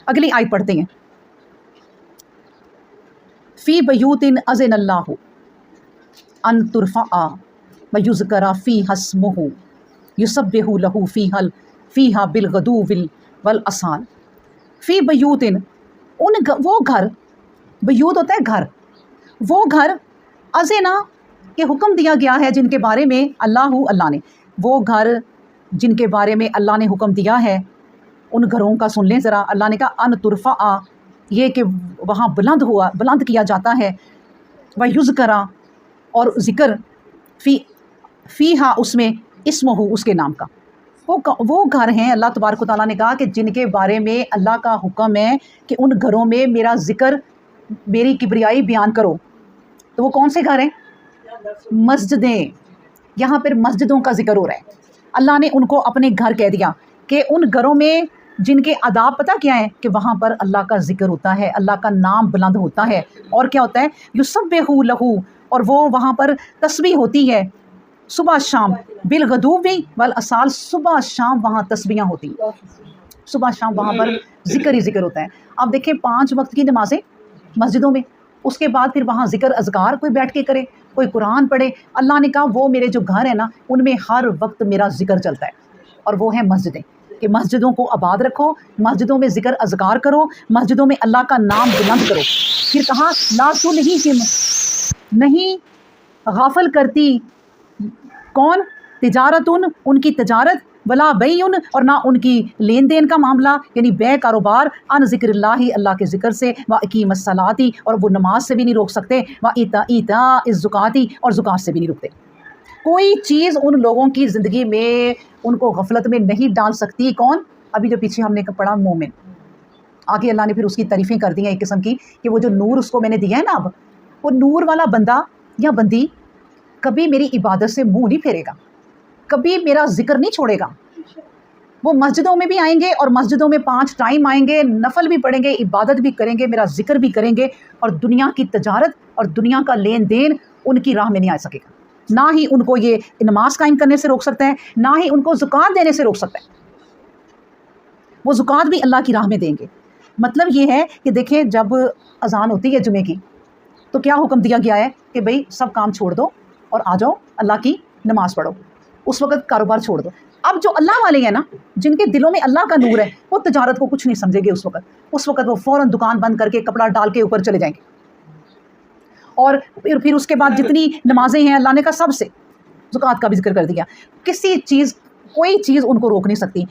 اگلی آیت پڑھتے ہیں، فی بیوتن اذن اللہ ان ترفع ویذکر فیہا اسمہ یسبح لہ فیہا بالغدو والآصال۔ فی بیوتن، وہ گھر، بیوت ہوتا ہے گھر، وہ گھر اذنا کہ حکم دیا گیا ہے جن کے بارے میں اللہ نے، وہ گھر جن کے بارے میں اللہ نے حکم دیا ہے، ان گھروں کا سن لیں ذرا۔ اللہ نے کہا ان ترفع، یہ کہ وہاں بلند کیا جاتا ہے، ویذکر اور ذکر فیہا اس میں اسمہ اس کے نام کا۔ وہ گھر ہیں، اللہ تبارک و تعالیٰ نے کہا کہ جن کے بارے میں اللہ کا حکم ہے کہ ان گھروں میں میرا ذکر، میری کبریائی بیان کرو۔ تو وہ کون سے گھر ہیں؟ مسجدیں۔ یہاں پر مسجدوں کا ذکر ہو رہا ہے۔ اللہ نے ان کو اپنے گھر کہہ دیا کہ ان گھروں میں جن کے آداب پتہ کیا ہے کہ وہاں پر اللہ کا ذکر ہوتا ہے، اللہ کا نام بلند ہوتا ہے، اور کیا ہوتا ہے؟ یسبح لہ، اور وہ وہاں پر تسبیح ہوتی ہے صبح شام، بالغدو والآصال، صبح شام وہاں تسبیحاں ہوتی ہیں، صبح شام وہاں پر ذکر ہی ذکر ہوتا ہے۔ اب دیکھیں 5 وقت کی نمازیں مسجدوں میں، اس کے بعد پھر وہاں ذکر اذکار کوئی بیٹھ کے کرے، کوئی قرآن پڑھے۔ اللہ نے کہا وہ میرے جو گھر ہیں نا، ان میں ہر وقت میرا ذکر چلتا ہے، اور وہ ہیں مسجدیں، کہ مسجدوں کو آباد رکھو، مسجدوں میں ذکر اذکار کرو، مسجدوں میں اللہ کا نام بلند کرو۔ پھر کہا لا تلہیکم، نہیں غافل کرتی کون؟ تجارت، ان کی تجارت، ولا بیع، اور نہ ان کی لین دین کا معاملہ، یعنی بے کاروبار، ان ذکر اللہ کے ذکر سے، واقیم الصلاۃ، اور وہ نماز سے بھی نہیں روک سکتے، ایتاء الزکوٰۃ، اور زکوٰۃ سے بھی نہیں روکتے۔ کوئی چیز ان لوگوں کی زندگی میں ان کو غفلت میں نہیں ڈال سکتی۔ کون؟ ابھی جو پیچھے ہم نے پڑھا مومن۔ آگے اللہ نے پھر اس کی تعریفیں کر دی ہیں ایک قسم کی، کہ وہ جو نور اس کو میں نے دیا ہے نا، اب وہ نور والا بندہ یا بندی کبھی میری عبادت سے منہ نہیں پھیرے گا، کبھی میرا ذکر نہیں چھوڑے گا۔ وہ مسجدوں میں بھی آئیں گے، اور مسجدوں میں 5 ٹائم آئیں گے، نفل بھی پڑھیں گے، عبادت بھی کریں گے، میرا ذکر بھی کریں گے، اور دنیا کی تجارت اور دنیا کا لین دین ان کی راہ میں نہیں آ سکے گا۔ نہ ہی ان کو یہ نماز قائم کرنے سے روک سکتا ہے، نہ ہی ان کو زکوٰۃ دینے سے روک سکتا ہے۔ وہ زکوٰۃ بھی اللہ کی راہ میں دیں گے۔ مطلب یہ ہے کہ دیکھیں جب اذان ہوتی ہے جمعے کی، تو کیا حکم دیا گیا ہے کہ بھئی سب کام چھوڑ دو اور آ جاؤ اللہ کی نماز پڑھو۔ اس وقت کاروبار چھوڑ دو۔ اب جو اللہ والے ہیں نا، جن کے دلوں میں اللہ کا نور ہے، وہ تجارت کو کچھ نہیں سمجھیں گے اس وقت وہ فوراً دکان بند کر کے کپڑا ڈال کے اوپر چلے جائیں گے، اور پھر اس کے بعد جتنی نمازیں ہیں اللہ نے کہا سب سے، زکوٰۃ کا بھی ذکر کر دیا، کوئی چیز ان کو روک نہیں سکتی۔